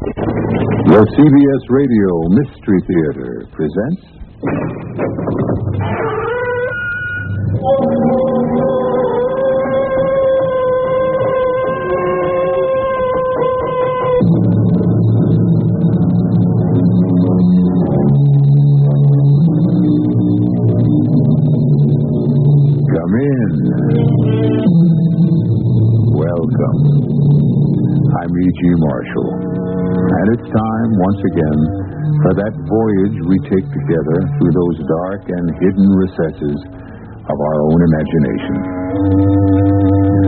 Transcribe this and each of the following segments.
The CBS Radio Mystery Theater presents... Come in. Welcome. I'm E.G. Marshall. And it's time, once again, for that voyage we take together through those dark and hidden recesses of our own imagination.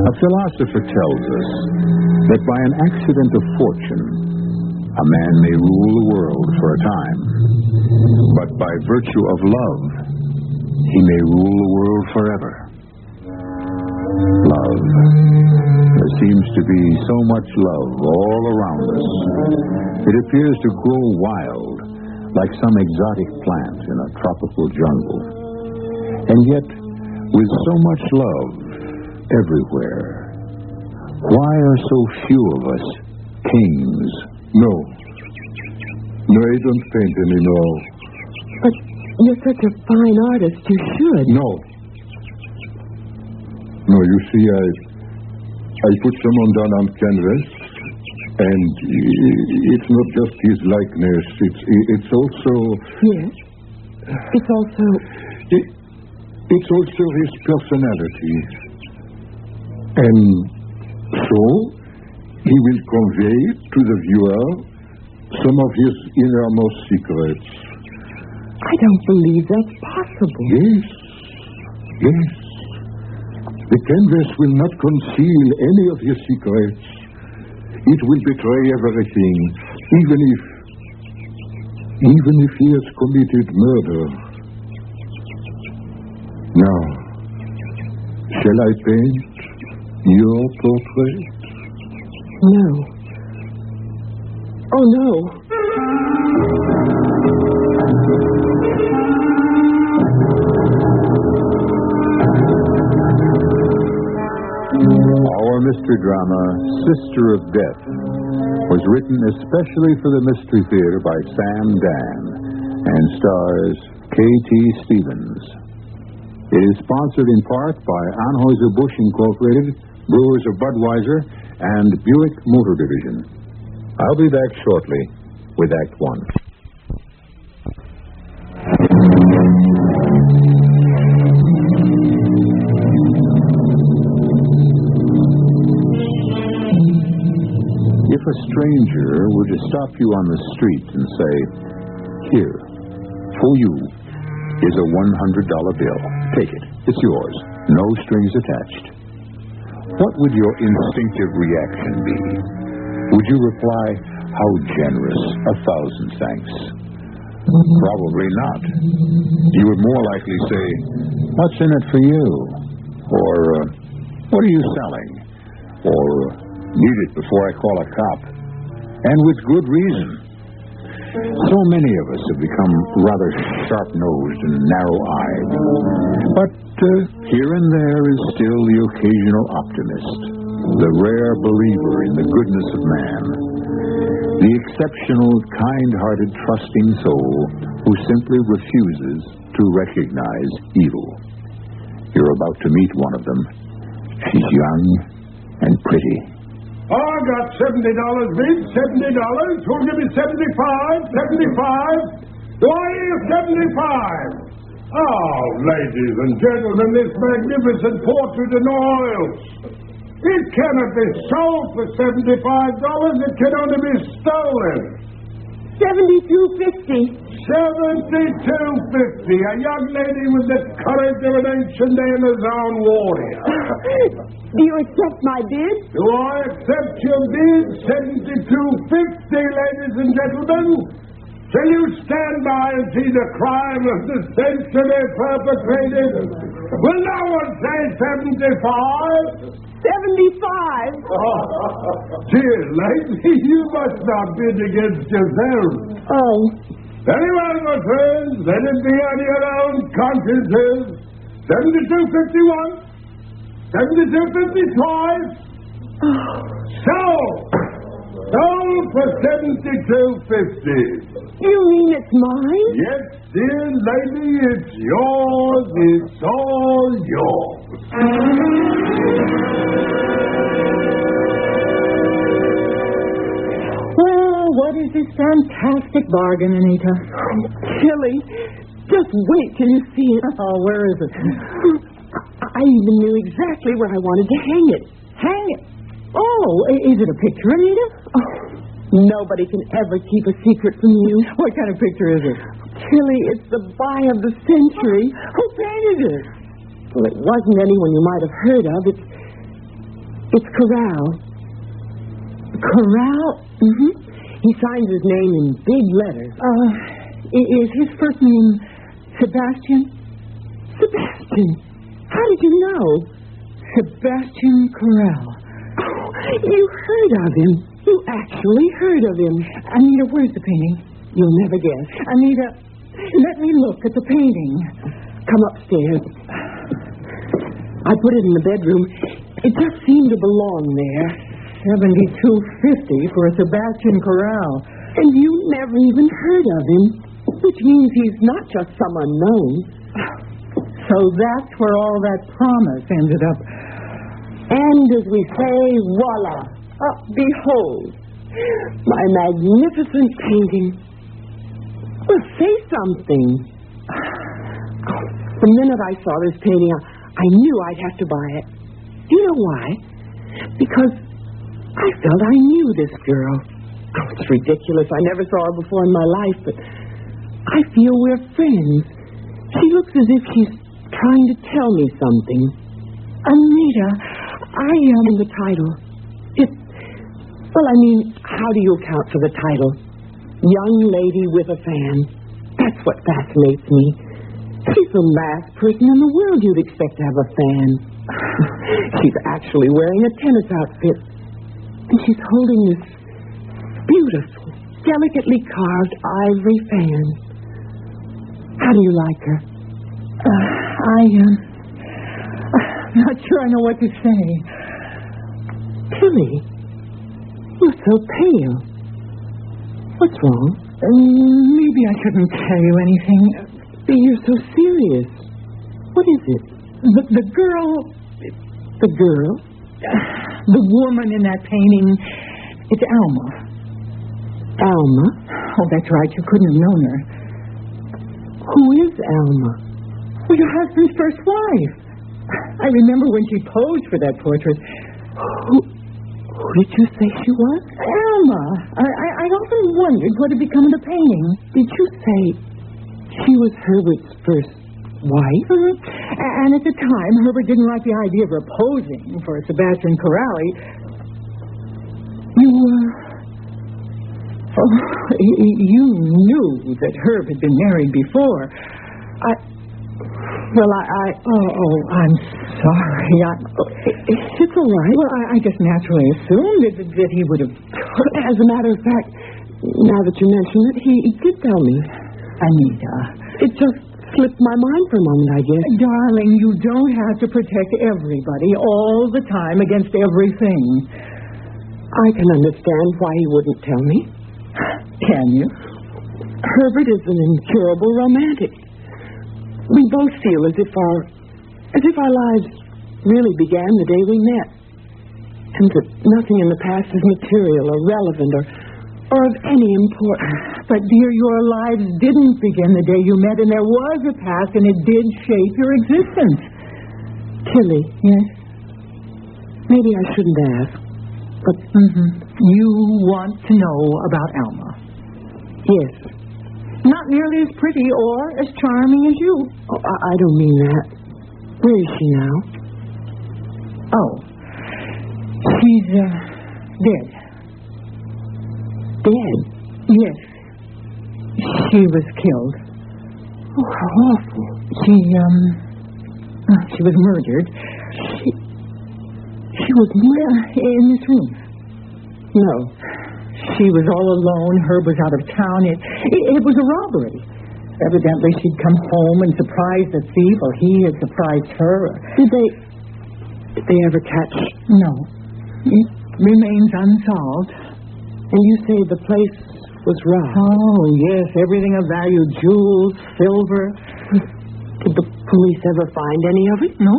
A philosopher tells us that by an accident of fortune, a man may rule the world for a time, but by virtue of love, he may rule the world forever. Love. There seems to be so much love all around us. It appears to grow wild, like some exotic plant in a tropical jungle. And yet, with so much love everywhere, why are so few of us kings? No, I don't paint anymore. But you're such a fine artist, you should. No, you see, I put someone down on canvas, and it's not just his likeness. It's also... Yes? It's also... It's also his personality. And so, he will convey to the viewer some of his innermost secrets. I don't believe that's possible. Yes. The canvas will not conceal any of his secrets. It will betray everything, even if he has committed murder. Now, shall I paint your portrait? No. Oh, no. Our mystery drama, Sister of Death, was written especially for the Mystery Theater by Sam Dan and stars K.T. Stevens. It is sponsored in part by Anheuser-Busch Incorporated, Brewers of Budweiser, and Buick Motor Division. I'll be back shortly with Act One. If a stranger were to stop you on the street and say, "Here, for you, is a $100 bill. Take it. It's yours. No strings attached." What would your instinctive reaction be? Would you reply, "How generous. 1,000 thanks." Probably not. You would more likely say, "What's in it for you?" Or, "What are you selling?" Or, "Need it before I call a cop." And with good reason. So many of us have become rather sharp-nosed and narrow-eyed. But here and there is still the occasional optimist, the rare believer in the goodness of man, the exceptional, kind-hearted, trusting soul who simply refuses to recognize evil. You're about to meet one of them. She's young and pretty. Oh, I got $70, Vince. $70. Who'll give me 75? 75? Do I hear 75? Oh, ladies and gentlemen, this magnificent portrait in oils. It cannot be sold for $75. It can only be stolen. $72.50. $72.50. A young lady with the courage of an ancient Amazon warrior. Do you accept my bid? Do I accept your bid? $72.50, ladies and gentlemen. Shall you stand by and see the crime of the century perpetrated? Will no one say 75? 75. Dear lady, you must not bid against yourself. Oh. Very well, my friends. Let it be on your own consciences. 72.51. 72.55. So, Sold for $72.50. You mean it's mine? Yes, dear lady, it's yours. It's all yours. Well, what is this fantastic bargain, Anita? Tilly, just wait till you see it. Oh, where is it? I even knew exactly where I wanted to hang it. Hang it. Oh, is it a picture, Anita? Oh, nobody can ever keep a secret from you. What kind of picture is it? Tilly, it's the buy of the century. Who painted it? Well, it wasn't anyone you might have heard of. It's Corral. Corral? Mm-hmm. He signs his name in big letters. Is his first name Sebastian? Sebastian. How did you know? Sebastian Corral. Oh, you heard of him. You actually heard of him. Anita, where's the painting? You'll never guess. Anita, let me look at the painting. Come upstairs. I put it in the bedroom. It just seemed to belong there. $72.50 for a Sebastian Corral. And you never even heard of him, which means he's not just some unknown. So that's where all that promise ended up. And as we say, voila, behold, my magnificent painting. Well, say something. The minute I saw this painting, I knew I'd have to buy it. Do you know why? Because I felt I knew this girl. Oh, it's ridiculous. I never saw her before in my life, but I feel we're friends. She looks as if she's trying to tell me something. Anita, I am in the title. How do you account for the title? Young lady with a fan. That's what fascinates me. She's the last person in the world you'd expect to have a fan. She's actually wearing a tennis outfit. And she's holding this beautiful, delicately carved ivory fan. How do you like her? I'm not sure I know what to say. Tilly, you're so pale. What's wrong? Maybe I shouldn't tell you anything. You're so serious. What is it? The girl... The girl? The woman in that painting, it's Alma. Alma? Oh, that's right. You couldn't have known her. Who is Alma? Well, your husband's first wife. I remember when she posed for that portrait. Who did you say she was? Alma. I'd often wondered what had become of the painting. Did you say she was Herbert's first wife? Mm-hmm. And at the time, Herbert didn't like the idea of her posing for Sebastian Corral. You knew that Herb had been married before. I'm sorry. It's all right. Well, I just naturally assumed that he would have... As a matter of fact, now that you mention it, he did tell me. Anita. It just slipped my mind for a moment, I guess. Darling, you don't have to protect everybody all the time against everything. I can understand why he wouldn't tell me. Can you? Herbert is an incurable romantic. We both feel as if our lives really began the day we met, and that nothing in the past is material or relevant or of any importance. But, dear, your lives didn't begin the day you met, and there was a past, and it did shape your existence. Tilly. Yes? Maybe I shouldn't ask, but... You want to know about Alma? Yes. Not nearly as pretty or as charming as you. Oh, I don't mean that. Where is she now? Oh. She's, dead. Dead? Yes. She was killed. Oh, how awful. She was murdered. She was murdered? In this room. No. She was all alone. Herb was out of town. It was a robbery. Evidently, she'd come home and surprised the thief, or he had surprised her. Did they ever catch? No. It remains unsolved. And you say the place was robbed? Oh, yes, everything of value, jewels, silver. Did the police ever find any of it? No.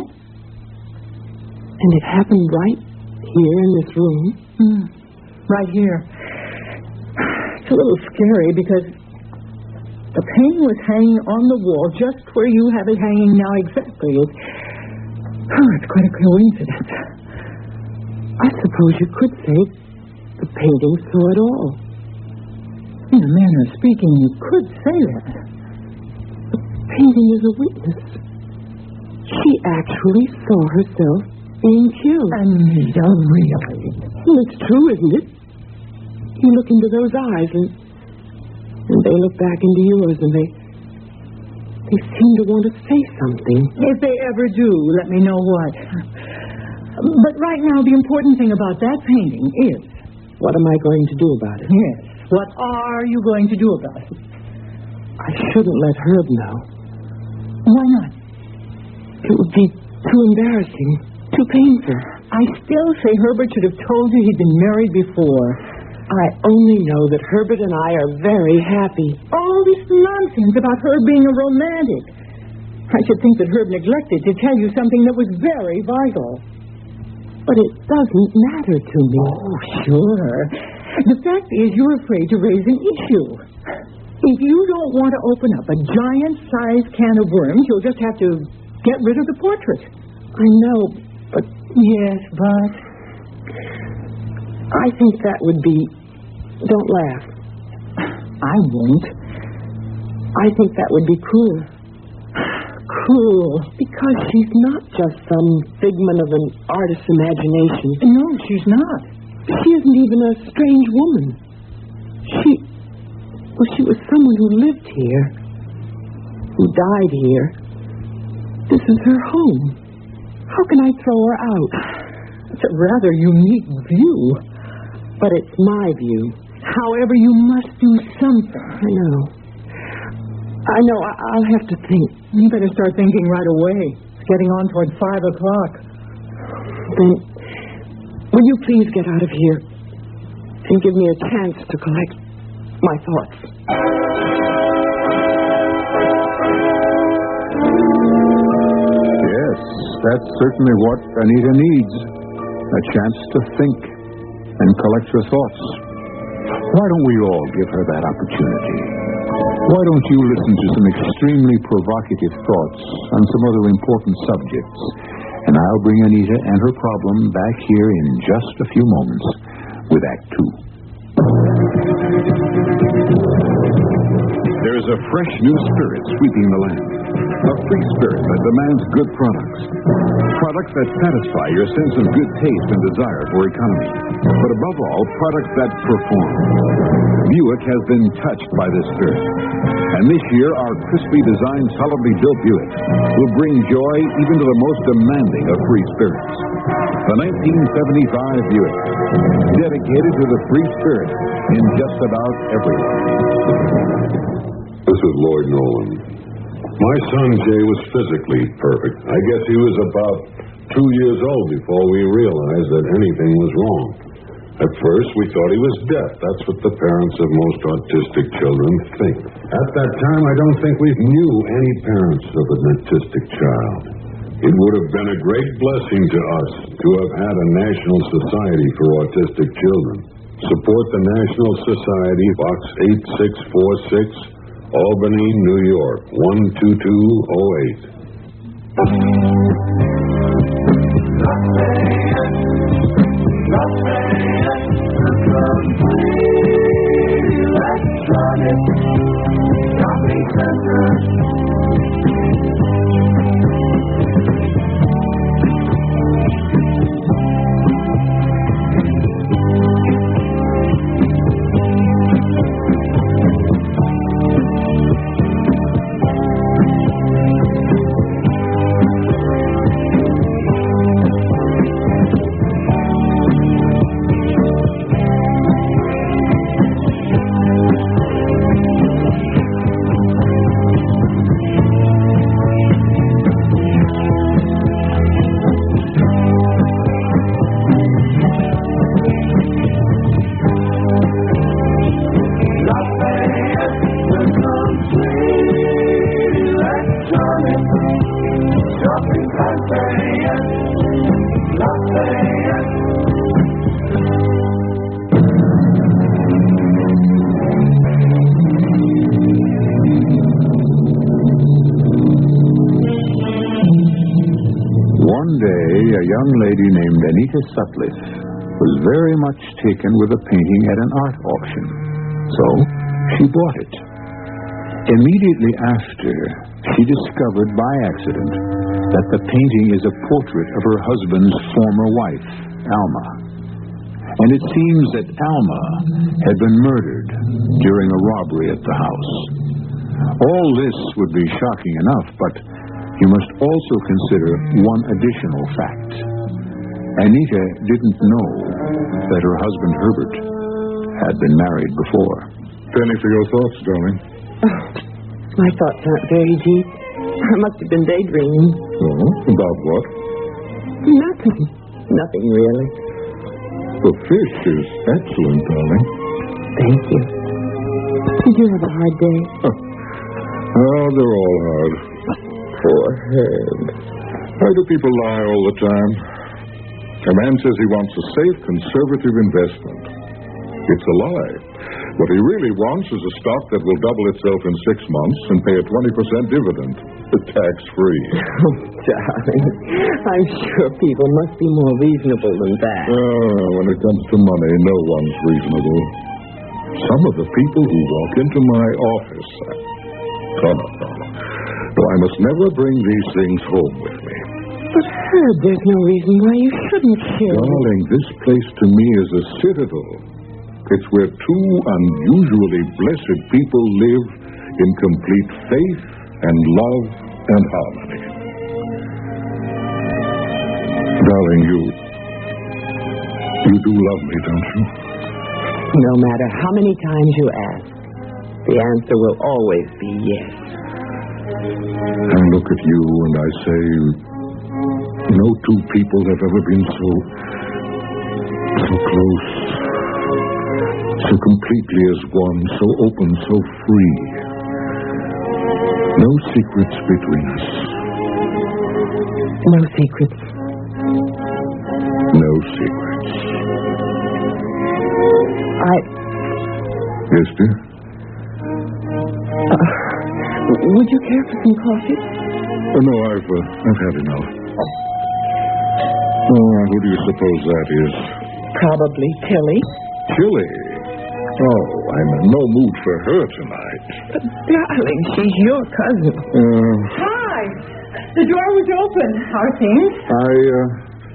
And it happened right here in this room? Right here. It's a little scary because the painting was hanging on the wall just where you have it hanging now exactly. It's quite a coincidence. I suppose you could say the painting saw it all. In a manner of speaking, you could say that. The painting is a witness. She actually saw herself being killed. Anita, really? Well, it's true, isn't it? You look into those eyes and they look back into yours and they seem to want to say something. If they ever do, let me know what. But right now, the important thing about that painting is... What am I going to do about it? Yes. What are you going to do about it? I shouldn't let Herb know. Why not? It would be too embarrassing, too painful. I still say Herbert should have told you he'd been married before. I only know that Herbert and I are very happy. All this nonsense about Herb being a romantic. I should think that Herb neglected to tell you something that was very vital. But it doesn't matter to me. Oh, sure. The fact is you're afraid to raise an issue. If you don't want to open up a giant-sized can of worms, you'll just have to get rid of the portrait. I know, but... Yes, but... I think that would be... Don't laugh. I won't. I think that would be cruel. Cruel? Because she's not just some figment of an artist's imagination. No, she's not. She isn't even a strange woman. She was someone who lived here, who died here. This is her home. How can I throw her out? It's a rather unique view. But it's my view. However, you must do something. I know. I'll have to think. You better start thinking right away. It's getting on toward 5 o'clock. Then, will you please get out of here and give me a chance to collect my thoughts? Yes, that's certainly what Anita needs. A chance to think and collect her thoughts. Why don't we all give her that opportunity? Why don't you listen to some extremely provocative thoughts on some other important subjects? And I'll bring Anita and her problem back here in just a few moments with Act 2. There's a fresh new spirit sweeping the land. A free spirit that demands good products. Products that satisfy your sense of good taste and desire for economy. But above all, products that perform. Buick has been touched by this spirit. And this year, our crisply designed, solidly built Buick will bring joy even to the most demanding of free spirits. The 1975 Buick, dedicated to the free spirit in just about everyone. This is Lloyd Nolan. My son Jay was physically perfect. I guess he was about 2 years old before we realized that anything was wrong. At first, we thought he was deaf. That's what the parents of most autistic children think. At that time, I don't think we knew any parents of an autistic child. It would have been a great blessing to us to have had a National Society for Autistic Children. Support the National Society, Box 8646, Albany, New York, 12208. young lady named Anita Sutcliffe was very much taken with a painting at an art auction. So she bought it. Immediately after, she discovered by accident that the painting is a portrait of her husband's former wife, Alma. And it seems that Alma had been murdered during a robbery at the house. All this would be shocking enough, but you must also consider one additional fact. Anita didn't know that her husband, Herbert, had been married before. Penny, for your thoughts, darling. Oh, my thoughts aren't very deep. I must have been daydreaming. Oh, about what? Nothing. Nothing, really. The fish is excellent, darling. Thank you. Did you have a hard day? Oh, they're all hard. Poor Herb. Why do people lie all the time? A man says he wants a safe, conservative investment. It's a lie. What he really wants is a stock that will double itself in 6 months and pay a 20% dividend, tax-free. Oh, darling, I'm sure people must be more reasonable than that. When it comes to money, no one's reasonable. Some of the people who walk into my office... No. No, I must never bring these things home with me. But, Herb, there's no reason why you shouldn't share. Darling, this place to me is a citadel. It's where two unusually blessed people live in complete faith and love and harmony. Darling, you do love me, don't you? No matter how many times you ask, the answer will always be yes. I look at you and I say, no two people have ever been so close, so completely as one, so open, so free. No secrets between us. No secrets. No secrets. Yes, dear? Would you care for some coffee? No, I've had enough. Who do you suppose that is? Probably Tilly. Tilly? Oh, I'm in no mood for her tonight. But, darling, she's your cousin. Hi. The door was open. How are things? I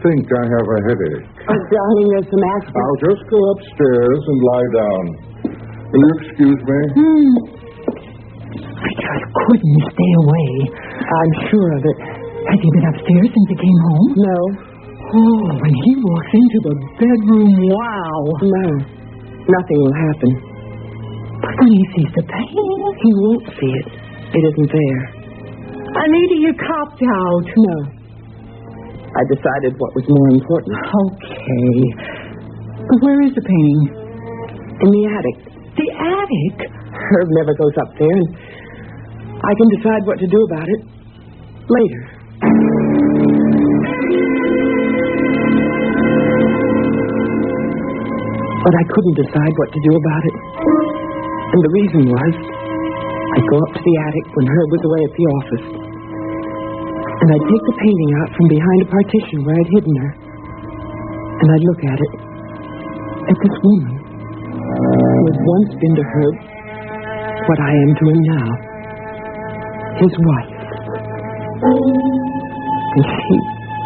think I have a headache. Oh, darling, there's some aspirin. I'll just go upstairs and lie down. Will you excuse me? I just couldn't stay away. I'm sure of it. Has he been upstairs since he came home? No. Oh, when he walks into the bedroom, wow. No. Nothing will happen. But when he sees the painting... He won't see it. It isn't there. Anita, you copped out. No. I decided what was more important. Okay. But where is the painting? In the attic. The attic? Herb never goes up there, and I can decide what to do about it later. But I couldn't decide what to do about it. And the reason was, I'd go up to the attic when Herb was away at the office. And I'd take the painting out from behind a partition where I'd hidden her. And I'd look at it. At this woman who had once been to Herb what I am to him now. His wife. And she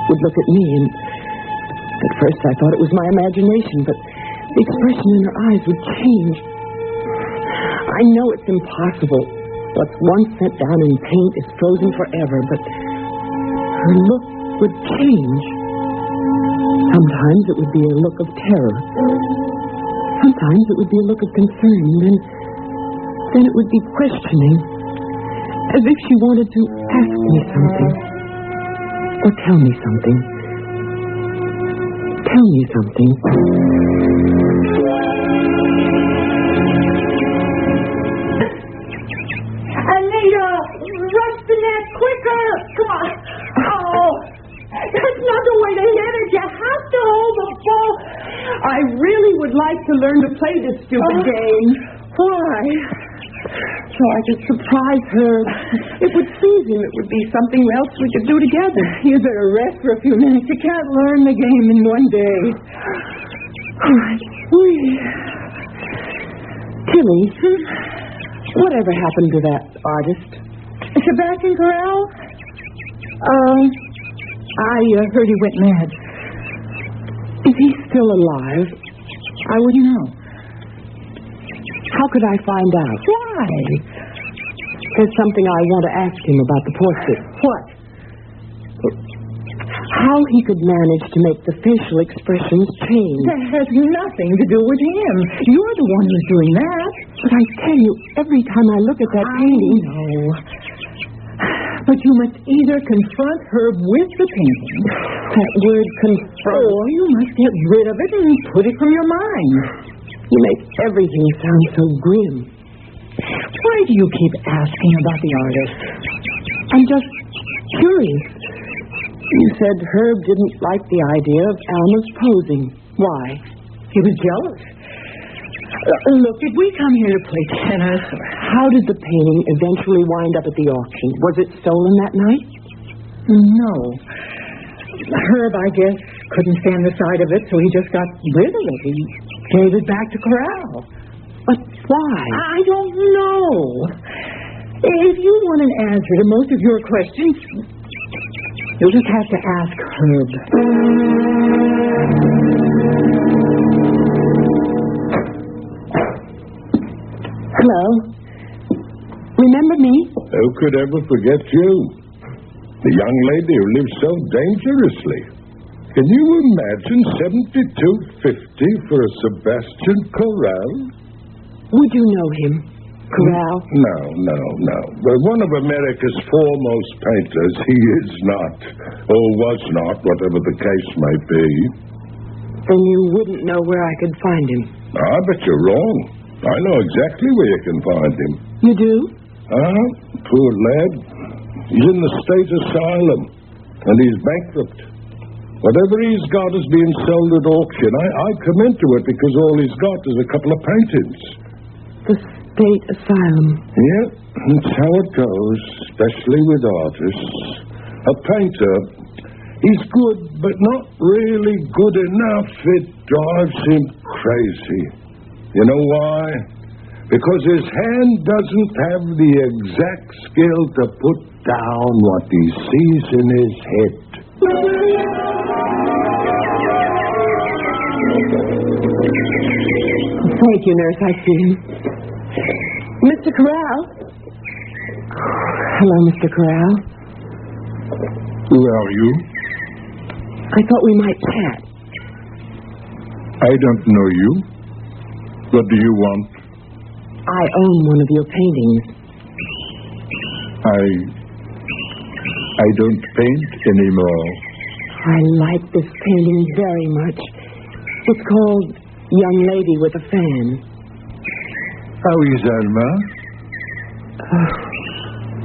would look at me, and at first I thought it was my imagination, but the expression in her eyes would change. I know it's impossible. What's once set down in paint is frozen forever, but her look would change. Sometimes it would be a look of terror. Sometimes it would be a look of concern, and then it would be questioning, as if she wanted to ask me something, or tell me something. Tell me something. Anita, rush the net quicker. Come on. Oh, there's another way to hit it. You have to hold the ball. I really would like to learn to play this stupid game. Why? So I could surprise her. It would please him. It would be something else we could do together. You better rest for a few minutes. You can't learn the game in one day. All right. Tilly, whatever happened to that artist? Sebastian Corral? I heard he went mad. Is he still alive? I wouldn't know. How could I find out? Why? There's something I want to ask him about the portrait. What? How he could manage to make the facial expressions change. That has nothing to do with him. You're the one who's doing that. But I tell you, every time I look at that painting... I know. But you must either confront Herb with the painting. That word confront. Or you must get rid of it and put it from your mind. You make everything sound so grim. Why do you keep asking about the artist? I'm just curious. You said Herb didn't like the idea of Alma's posing. Why? He was jealous. Look, did we come here to play tennis? How did the painting eventually wind up at the auction? Was it stolen that night? No. Herb, I guess, couldn't stand the sight of it, so he just got rid of it. He gave it back to Corral. But why? I don't know. If you want an answer to most of your questions, you'll just have to ask Herb. Hello. Remember me? Who could ever forget you? The young lady who lives so dangerously. Can you imagine $72.50 for a Sebastian Corral? Would you know him, Corral? No. But one of America's foremost painters, he is not, or was not, whatever the case may be. Then you wouldn't know where I could find him. I bet you're wrong. I know exactly where you can find him. You do? Poor lad. He's in the state asylum, and he's bankrupt. Whatever he's got is being sold at auction. I come into it because all he's got is a couple of paintings. The state asylum. Yeah, that's how it goes, especially with artists. A painter, he's good, but not really good enough. It drives him crazy. You know why? Because his hand doesn't have the exact skill to put down what he sees in his head. Thank you, nurse. I see him. Mr. Corral? Hello, Mr. Corral. Who are you? I thought we might chat. I don't know you. What do you want? I own one of your paintings. I don't paint anymore. I like this painting very much. It's called Young Lady with a Fan. How is Alma?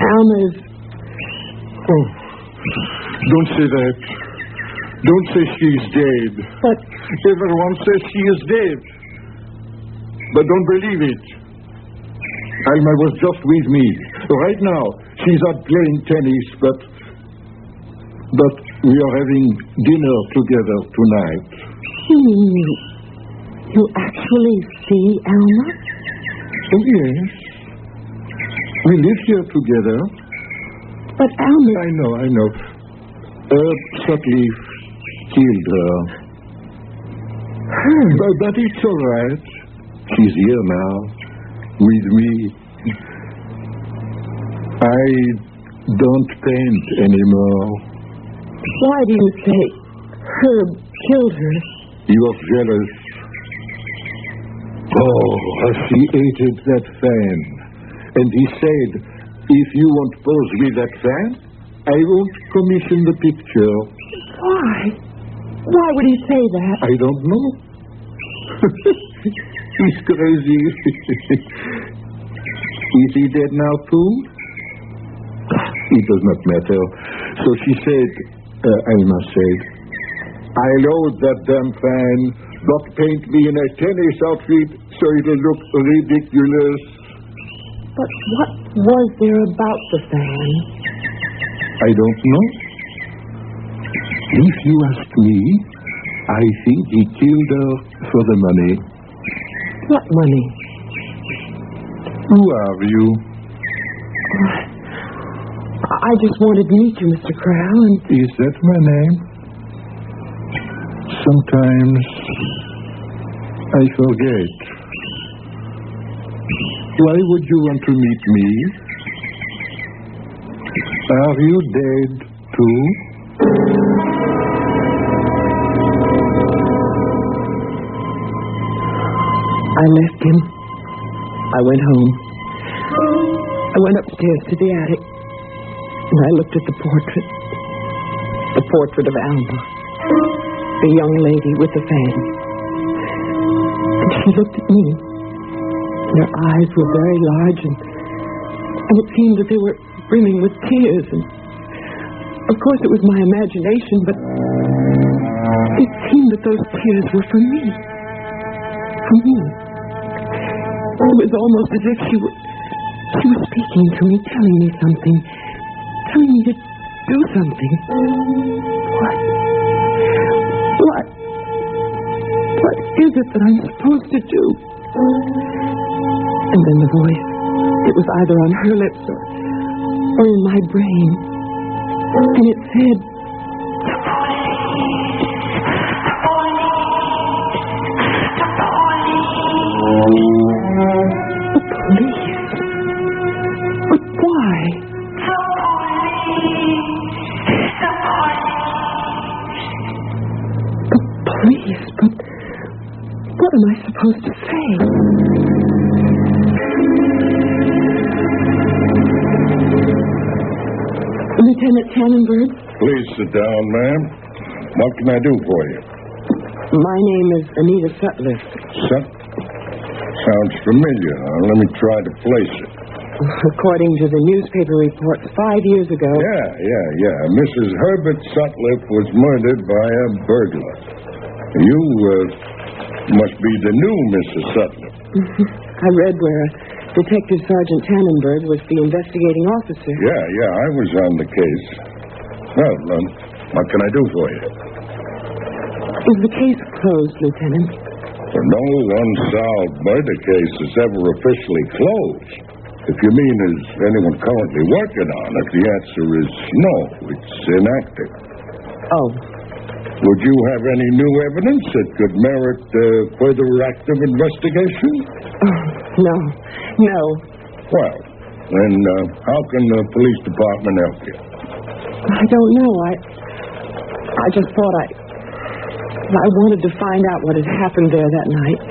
Alma's... Oh, don't say that. Don't say she's dead. But... Everyone says she is dead. But don't believe it. Alma was just with me. Right now, she's out playing tennis, but we are having dinner together tonight. You actually see Alma? Oh, yes. We live here together. But Alma... I know. Sutcliffe killed her. But it's all right. She's here now, with me. I don't paint anymore. Why do you say Herb killed her? He was jealous. Oh, she hated that fan. And he said, if you won't pose with that fan, I won't commission the picture. Why? Why would he say that? I don't know. He's crazy. Is he dead now, too? It does not matter. So she said, Alma said, I load that damn fan, but paint me in a tennis outfit so it'll look ridiculous. But what was there about the fan? I don't know. If you ask me, I think he killed her for the money. What money? Who are you? I just wanted to meet you, Mr. Crow, and... Is that my name? Sometimes I forget. Why would you want to meet me? Are you dead, too? I left him. I went home. I went upstairs to the attic, and I looked at the portrait. The portrait of Alma, the young lady with the fan. And she looked at me. Her eyes were very large, and it seemed that they were brimming with tears. And of course, it was my imagination, but it seemed that those tears were for me. For me. It was almost as if she was speaking to me, telling me something, telling me to do something. What is it that I'm supposed to do? And then the voice, it was either on her lips or in my brain. And it said, the police. But why? The police? But what am I supposed to say? Lieutenant Tannenberg? Please sit down, ma'am. What can I do for you? My name is Anita Sutliff. Sounds familiar. Let me try to place it. According to the newspaper reports 5 years ago... Yeah. Mrs. Herbert Sutliff was murdered by a burglar. You must be the new Mrs. Sutliff. I read where Detective Sergeant Tannenberg was the investigating officer. Yeah, I was on the case. Well, what can I do for you? Is the case closed, Lieutenant? No unsolved murder case is ever officially closed. If you mean, is anyone currently working on it, the answer is no. It's inactive. Oh. Would you have any new evidence that could merit further active investigation? No. Well, then how can the police department help you? I don't know. I just thought I wanted to find out what had happened there that night.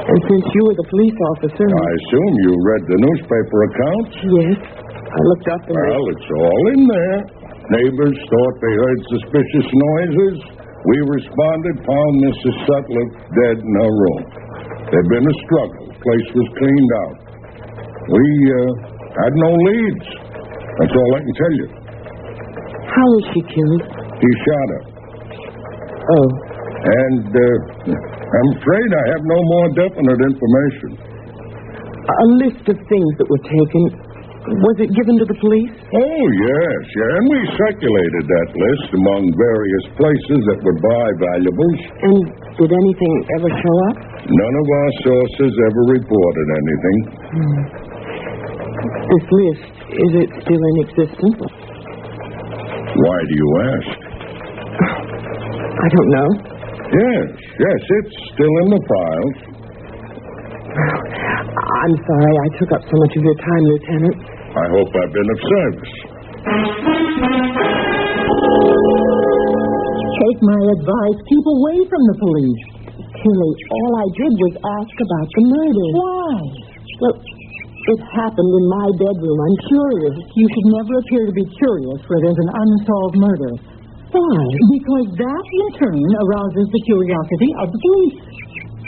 And since you were the police officer... I assume you read the newspaper accounts? Yes. I looked up and... Well, it's all in there. Neighbors thought they heard suspicious noises. We responded, found Mrs. Sutliff dead in her room. There'd been a struggle. The place was cleaned out. We had no leads. That's all I can tell you. How was she killed? He shot her. Oh. And I'm afraid I have no more definite information. A list of things that were taken. Was it given to the police? Oh, yes. And we circulated that list among various places that would buy valuables. And did anything ever show up? None of our sources ever reported anything. This list, is it still in existence? Why do you ask? I don't know. Yes, it's still in the files. I'm sorry I took up so much of your time, Lieutenant. I hope I've been of service. Take my advice. Keep away from the police. Tilly, all I did was ask about the murder. Why? Well, it happened in my bedroom. I'm curious. You should never appear to be curious where there's an unsolved murder. Why? Because that, in turn, arouses the curiosity of the police.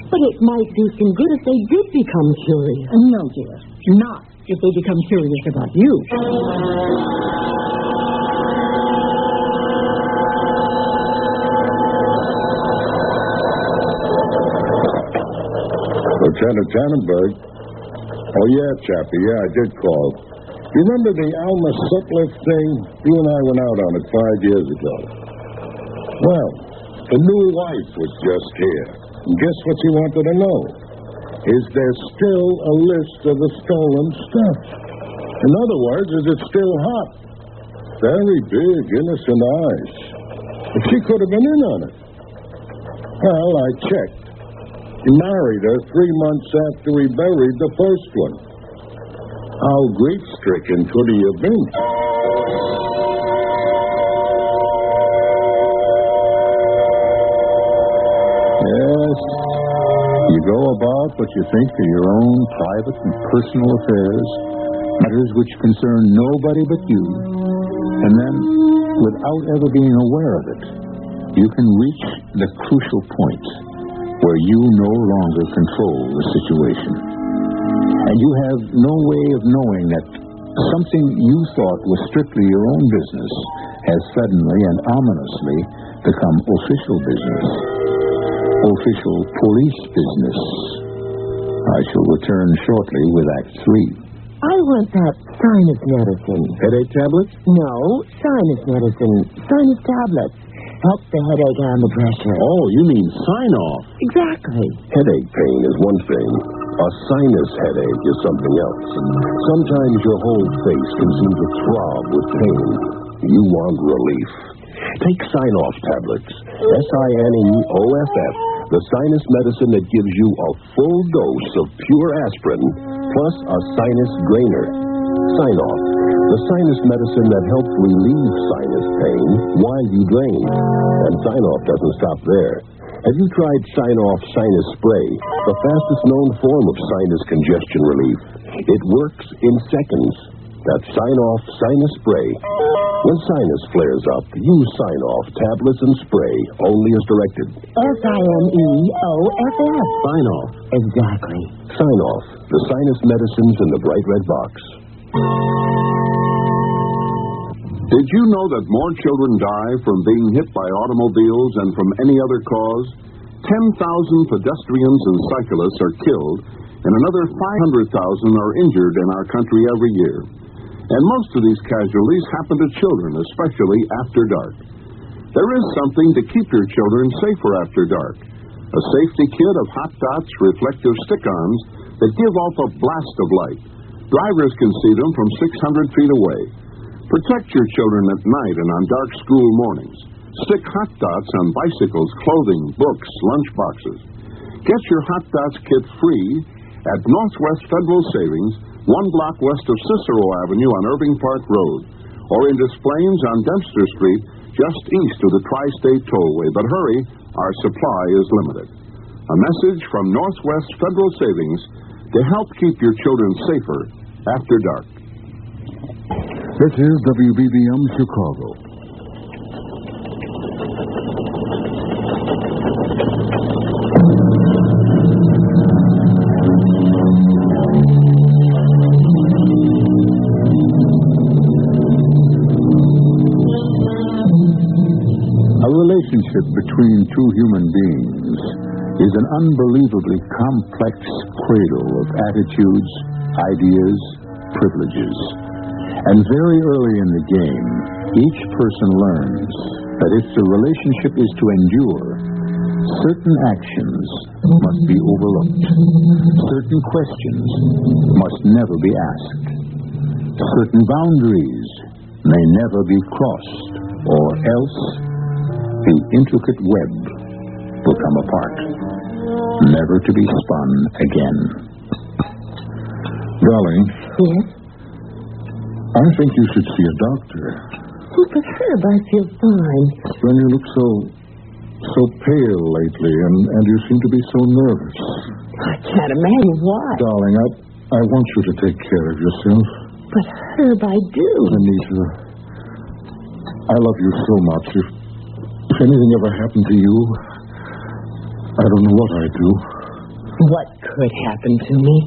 But it might do some good if they did become curious. No, dear. Not if they become curious about you. Lieutenant Tannenberg. Oh, yeah, Chappie. Yeah, I did call. You remember the Alma Sutliff thing? You and I went out on it 5 years ago. Well, the new wife was just here. And guess what she wanted to know? Is there still a list of the stolen stuff? In other words, is it still hot? Very big, innocent eyes. But she could have been in on it. Well, I checked. He married her 3 months after he buried the first one. How grief-stricken could he have been? Yes, you go about what you think are your own private and personal affairs, matters which concern nobody but you, and then, without ever being aware of it, you can reach the crucial point where you no longer control the situation. And you have no way of knowing that something you thought was strictly your own business has suddenly and ominously become official business. Official police business. I shall return shortly with Act 3. I want that sinus medicine. Headache tablets? No, sinus medicine. Sinus tablets. Helps the headache and the pressure. Oh, you mean sign-off. Exactly. Headache pain is one thing. A sinus headache is something else. Sometimes your whole face can seem to throb with pain. You want relief. Take Sign-Off tablets. SINEOFF. The sinus medicine that gives you a full dose of pure aspirin plus a sinus drainer. Sign-Off. The sinus medicine that helps relieve sinus pain while you drain. And Sign-Off doesn't stop there. Have you tried Sign-Off Sinus Spray, the fastest known form of sinus congestion relief? It works in seconds. That's Sign-Off Sinus Spray. When sinus flares up, use Sign-Off tablets and spray only as directed. SINEOFF. Sign-Off. Exactly. Sign-Off, the sinus medicines in the bright red box. Did you know that more children die from being hit by automobiles than from any other cause? 10,000 pedestrians and cyclists are killed, and another 500,000 are injured in our country every year. And most of these casualties happen to children, especially after dark. There is something to keep your children safer after dark. A safety kit of hot dots reflective stick-ons that give off a blast of light. Drivers can see them from 600 feet away. Protect your children at night and on dark school mornings. Stick hot dots on bicycles, clothing, books, lunch boxes. Get your hot dots kit free at Northwest Federal Savings, 1 block west of Cicero Avenue on Irving Park Road, or in Des Plaines on Dempster Street, just east of the Tri-State Tollway. But hurry, our supply is limited. A message from Northwest Federal Savings to help keep your children safer after dark. This is WBBM Chicago. A relationship between two human beings is an unbelievably complex cradle of attitudes, ideas, privileges. And very early in the game, each person learns that if the relationship is to endure, certain actions must be overlooked. Certain questions must never be asked. Certain boundaries may never be crossed, or else the intricate web will come apart, never to be spun again. Darling. Yes? I think you should see a doctor. Oh, but Herb, I feel fine. Then you look so pale lately, and you seem to be so nervous. I can't imagine why. Darling, I want you to take care of yourself. But Herb, I do. Anita, I love you so much. If anything ever happened to you, I don't know what I'd do. What could happen to me?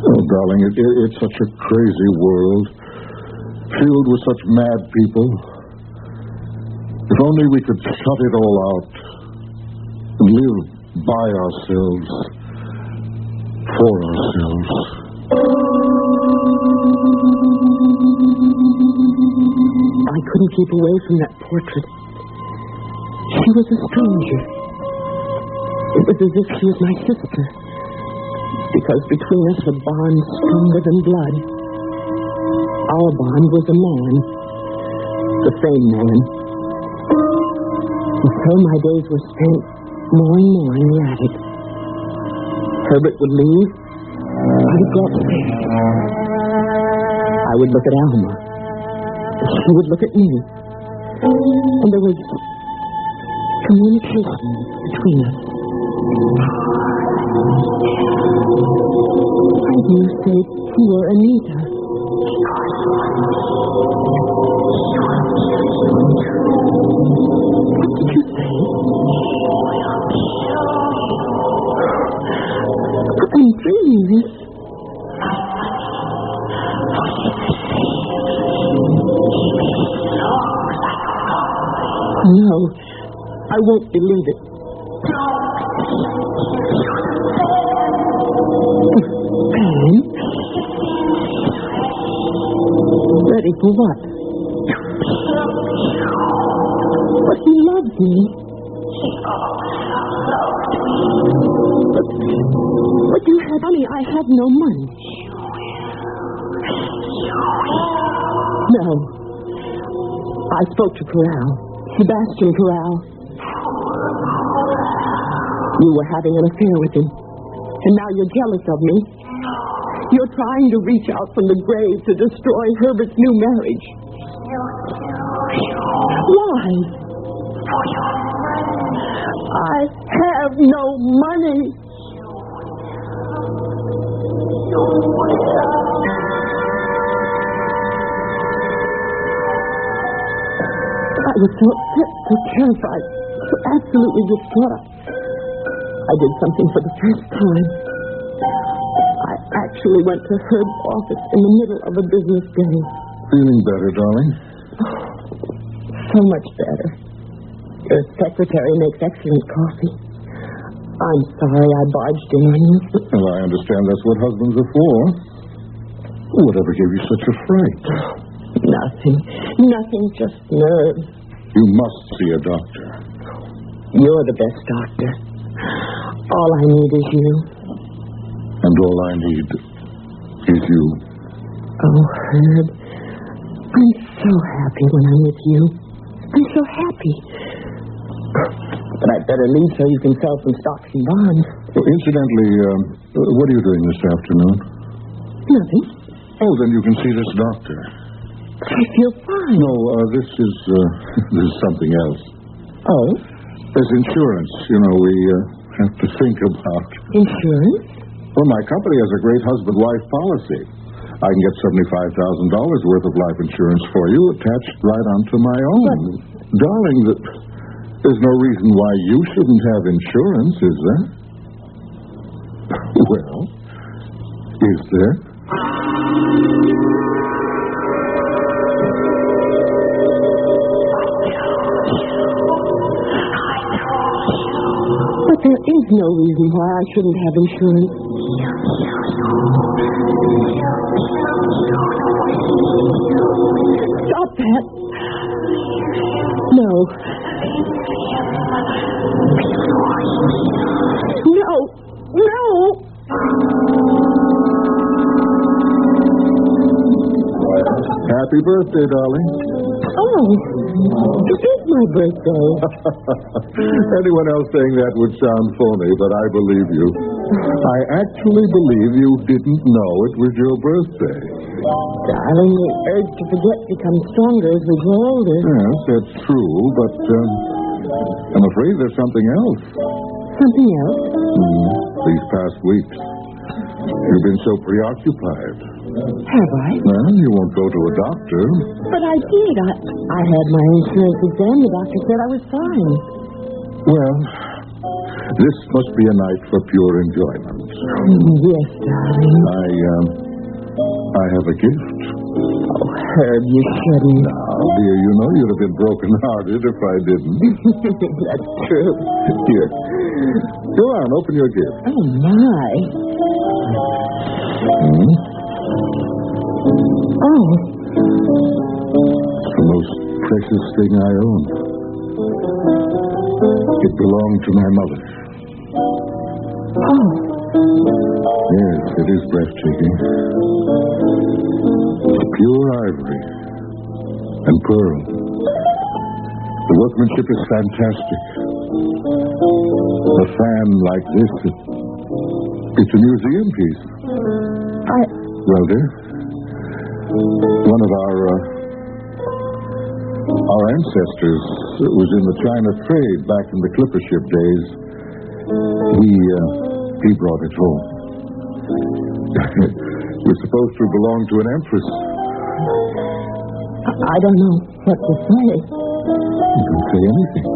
Oh, darling, it's such a crazy world, filled with such mad people. If only we could shut it all out and live by ourselves, for ourselves. I couldn't keep away from that portrait. She was a stranger. It was as if she was my sister. Because between us a bond stronger than blood. Our bond was a man. The same man. And so my days were spent more and more in the attic. Herbert would leave. I would go upstairs. I would look at Alma. She would look at me. And there was communication between us. And you say poor Anita. What did you say? I'm dreaming this. No, I won't believe it. Anne? Ready for what? But he loves me. But you have money. I have no money. No. I spoke to Corral. Sebastian Corral. You were having an affair with him. And now you're jealous of me. You're trying to reach out from the grave to destroy Herbert's new marriage. Why? I have no money. I was so upset, so terrified, so absolutely distraught. I did something for the first time. I actually went to Herb's office in the middle of a business day. Feeling better, darling? So much better. Your secretary makes excellent coffee. I'm sorry I barged in on you. Well, I understand that's what husbands are for. Whatever gave you such a fright? Nothing, just nerves. You must see a doctor. You're the best doctor. All I need is you. And all I need is you. Oh, Herb, I'm so happy when I'm with you. I'm so happy. But I'd better leave so you can sell some stocks and bonds. Well, incidentally, what are you doing this afternoon? Nothing. Oh, then you can see this doctor. I feel fine. No, this is something else. Oh? There's insurance, we have to think about. Insurance? Well, my company has a great husband-wife policy. I can get $75,000 worth of life insurance for you attached right onto my own. But, darling, there's no reason why you shouldn't have insurance, is there? Well, is there? But there is no reason why I shouldn't have insurance. Stop that. No. Happy birthday, darling. Oh, it is my birthday. Anyone else saying that would sound phony, but I believe you. I actually believe you didn't know it was your birthday. Darling, the urge to forget becomes stronger as we grow older. Yes, that's true, but I'm afraid there's something else. Something else? These past weeks, you've been so preoccupied. Have I? Well, you won't go to a doctor. But I did. I had my insurance exam. The doctor said I was fine. Well, this must be a night for pure enjoyment. Yes, darling. I have a gift. Oh, Herb, you shouldn't. Now, dear, you know you'd have been broken-hearted if I didn't. That's true. Here. Go on, open your gift. Oh, my. precious thing I own. It belonged to my mother. Oh. Yes, it is breathtaking. It's pure ivory and pearl. The workmanship is fantastic. A fan like this, it's a museum piece. Well, dear, one of our ancestors was in the China trade back in the clipper ship days. He brought it home. It was supposed to belong to an empress. I don't know what to say. You can say anything.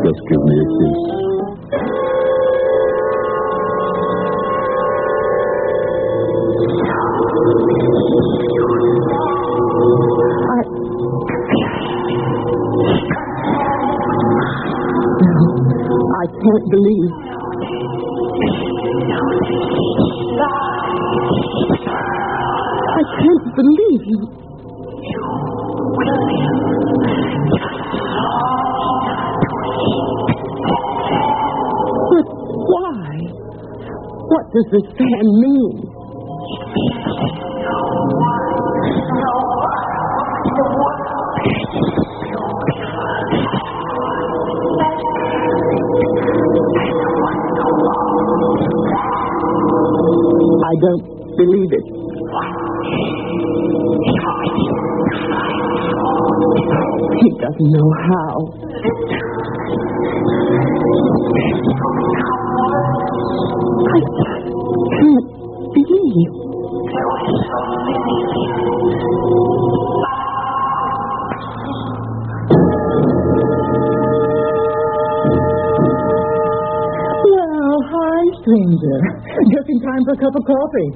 Just give me a kiss. I can't believe. I can't believe you. But why? What does this fan mean? I don't believe it. He doesn't know how. I can't believe. Well, hi, stranger. Just in time for a cup of coffee.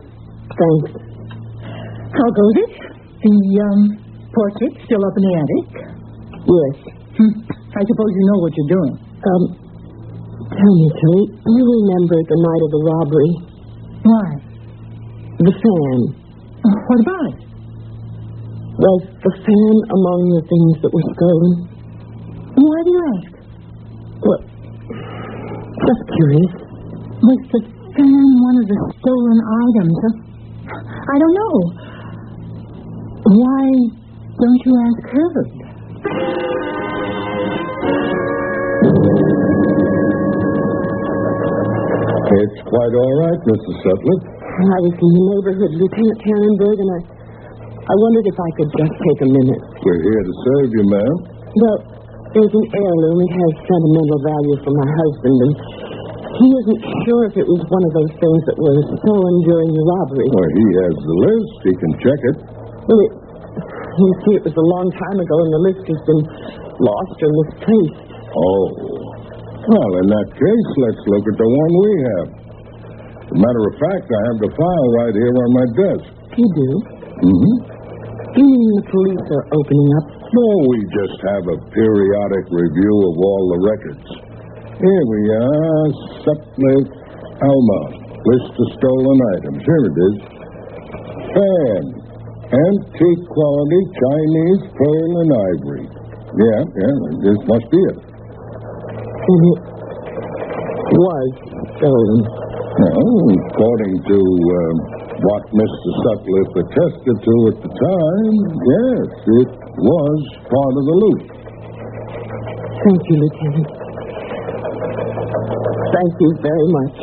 Thanks. How goes it? The, portrait still up in the attic? Yes. I suppose you know what you're doing. Tell me, Tilly, you remember the night of the robbery? Why? The fan. What about it? Was the fan among the things that were stolen? Why do you ask? Well, just curious. Was the fan one of the stolen items? I don't know. Why don't you ask her? It's quite all right, Mrs. Sutliff. I was in the neighborhood, Lieutenant Tannenberg, and I wondered if I could just take a minute. We're here to serve you, ma'am. Well, there's an heirloom. It has sentimental value for my husband, and he isn't sure if it was one of those things that was stolen during the robbery. Well, he has the list. He can check it. Well, you see, it was a long time ago, and the list has been lost or misplaced. Oh. Well, in that case, let's look at the one we have. As a matter of fact, I have the file right here on my desk. You do? Mm-hmm. You mean the police are opening up? No, we just have a periodic review of all the records. Here we are, Sutliff, Alma. List of stolen items. Here it is. Fan. Antique quality Chinese pearl and ivory. Yeah, this must be it. And it was stolen. Well, according to what Mr. Sutliff attested to at the time, yes, it was part of the loot. Thank you, Lieutenant. Thank you very much.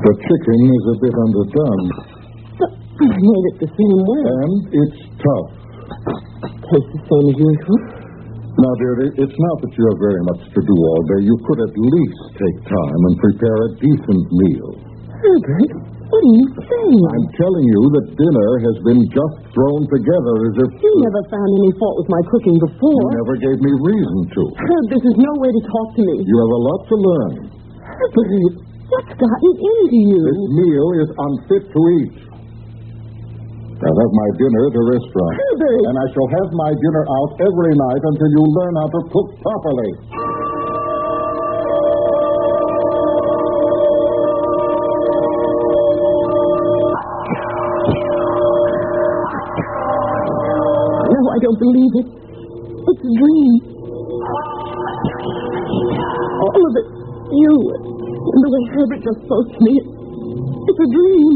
The chicken is a bit underdone. I made it the same way. And it's tough. Tastes the same as usual. Now, dear, it's not that you have very much to do all day. You could at least take time and prepare a decent meal. Herbert, what are you saying? I'm telling you that dinner has been just thrown together as if... You never found any fault with my cooking before. You never gave me reason to. Herb, this is no way to talk to me. You have a lot to learn. Herbert, what's gotten into you? This meal is unfit to eat. I'll have my dinner at a restaurant. Herbert! And I shall have my dinner out every night until you learn how to cook properly. I don't believe it. It's a dream. All of it. You and the way Herbert just spoke to me. It's a dream.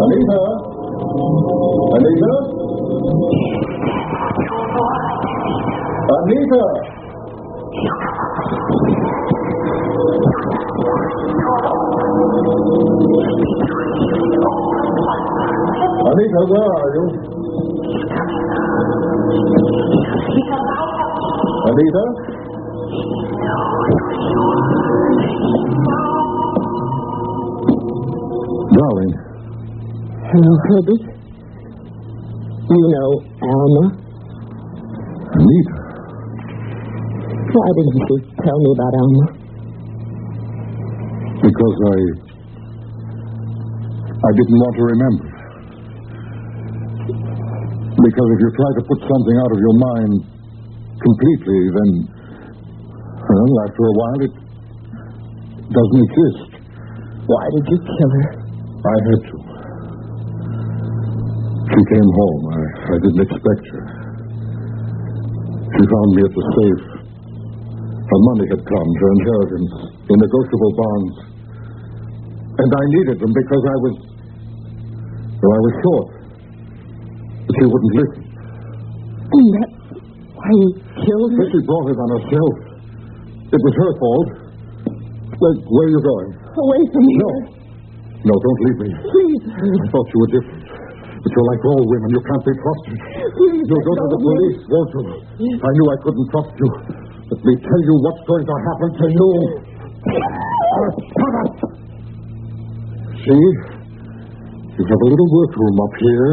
Anita? Anita? Anita? Anita, where are you? Anita? Darling. Hello, Herbert. You know Alma? Anita. Why didn't you tell me about Alma? Because I didn't want to remember. Because if you try to put something out of your mind completely, then, well, after a while, it doesn't exist. Why did you kill her? I had to. She came home. I didn't expect her. She found me at the safe. Her money had come, her inheritance, in negotiable bonds. And I needed them because I was short. But she wouldn't listen. And that's why you killed her? But she brought it on herself. It was her fault. Where are you going? Away from here. No, don't leave me. Please, Herbert. I thought you were different. But you're like all women. You can't be trusted. Please, You'll go to the police, won't you? I knew I couldn't trust you. Let me tell you what's going to happen to you. Shut up! See? You have a little workroom up here.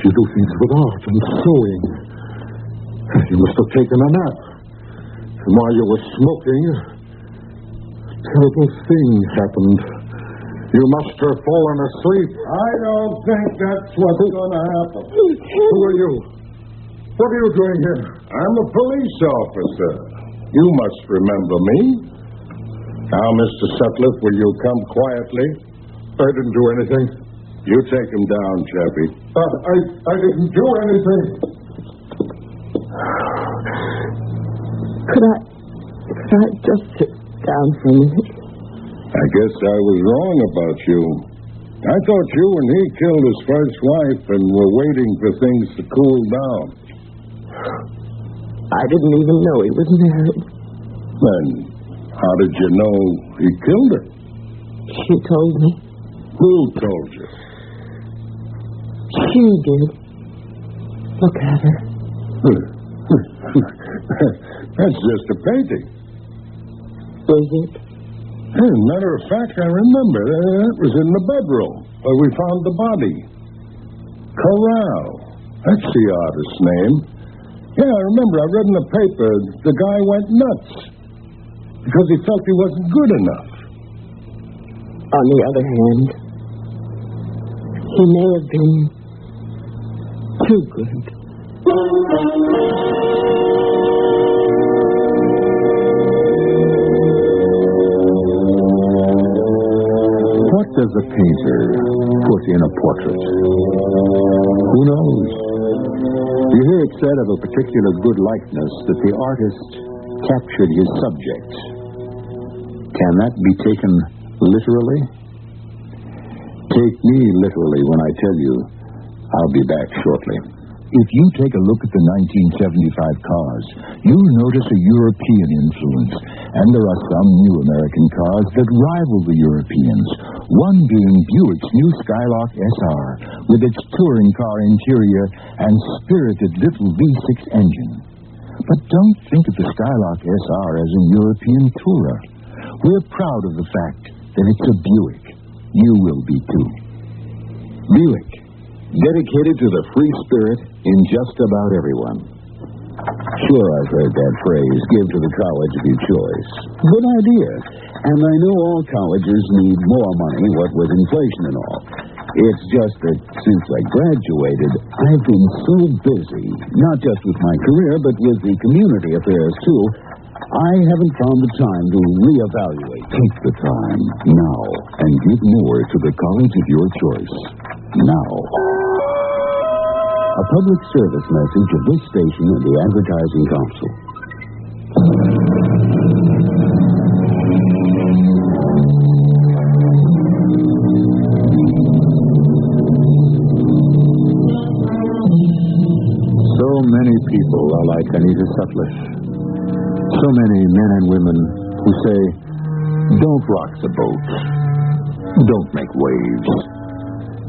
You do things with art and sewing. You must have taken a nap. And while you were smoking, a terrible thing happened. You must have fallen asleep. I don't think that's what's going to happen. Who are you? What are you doing here? I'm a police officer. You must remember me. Now, Mr. Sutcliffe, will you come quietly? I didn't do anything. You take him down, Chappie. I didn't do anything. Could I just sit down for a minute? I guess I was wrong about you. I thought you and he killed his first wife and were waiting for things to cool down. I didn't even know he was married. Then how did you know he killed her? She told me. Who told you? She did. Look at her. That's just a painting. Is it? As a matter of fact, I remember. That was in the bedroom where we found the body. Corral. That's the artist's name. Yeah, I remember. I read in the paper the guy went nuts because he felt he wasn't good enough. On the other hand, he may have been too good. What does a painter put in a portrait? Who knows? You hear it said of a particular good likeness that the artist captured his subject. Can that be taken literally? Take me literally when I tell you I'll be back shortly. If you take a look at the 1975 cars, you'll notice a European influence, and there are some new American cars that rival the Europeans, one being Buick's new Skylark SR, with its touring car interior and spirited little V6 engine. But don't think of the Skylark SR as a European tourer. We're proud of the fact that it's a Buick. You will be too. Buick, dedicated to the free spirit in just about everyone. Sure, I've heard that phrase, give to the college of your choice. Good idea. And I know all colleges need more money, what with inflation and all. It's just that since I graduated, I've been so busy, not just with my career, but with the community affairs, too. I haven't found the time to reevaluate. Take the time now and give more to the college of your choice. Now. A public service message of this station and the Advertising Council. So many people are like Anita Sutliff. So many men and women who say, don't rock the boat. Don't make waves.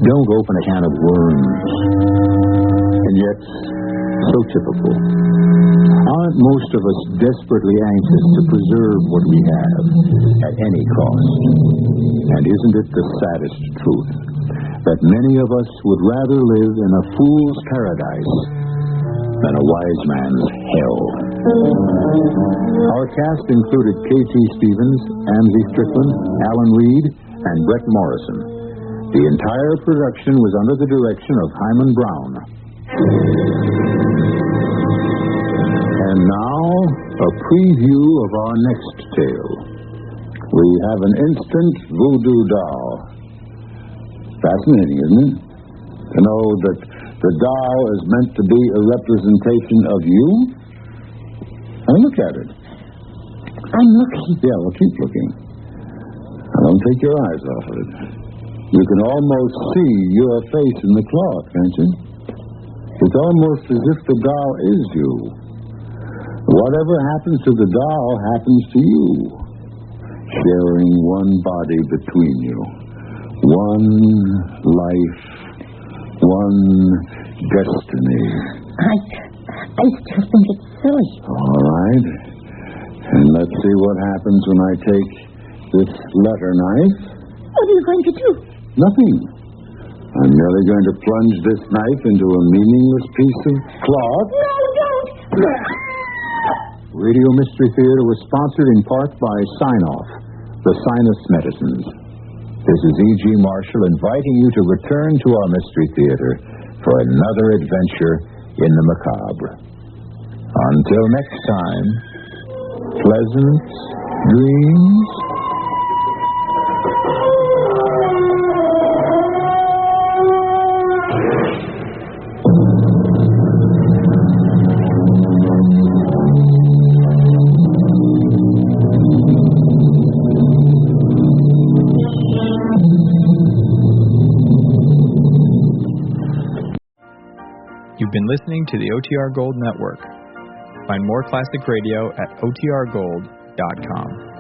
Don't open a can of worms. And yet, so typical. Aren't most of us desperately anxious to preserve what we have at any cost? And isn't it the saddest truth that many of us would rather live in a fool's paradise than a wise man's hell? Our cast included K.T. Stevens, Amzie Strickland, Alan Reed, and Brett Morrison. The entire production was under the direction of Hyman Brown. And now, a preview of our next tale. We have an instant voodoo doll. Fascinating, isn't it? To know that the doll is meant to be a representation of you? Now look at it. I'm looking. Yeah, well, keep looking. Now, don't take your eyes off of it. You can almost see your face in the cloth, can't you? It's almost as if the doll is you. Whatever happens to the doll happens to you. Sharing one body between you. One life. One destiny. I still think it's silly. All right. And let's see what happens when I take this letter knife. What are you going to do? Nothing. I'm merely going to plunge this knife into a meaningless piece of cloth. No, don't! Radio Mystery Theater was sponsored in part by Sign-Off, the Sinus Medicines. This is E.G. Marshall inviting you to return to our Mystery Theater for another adventure in the macabre. Until next time, pleasant dreams. You've been listening to the OTR Gold Network. Find more classic radio at otrgold.com.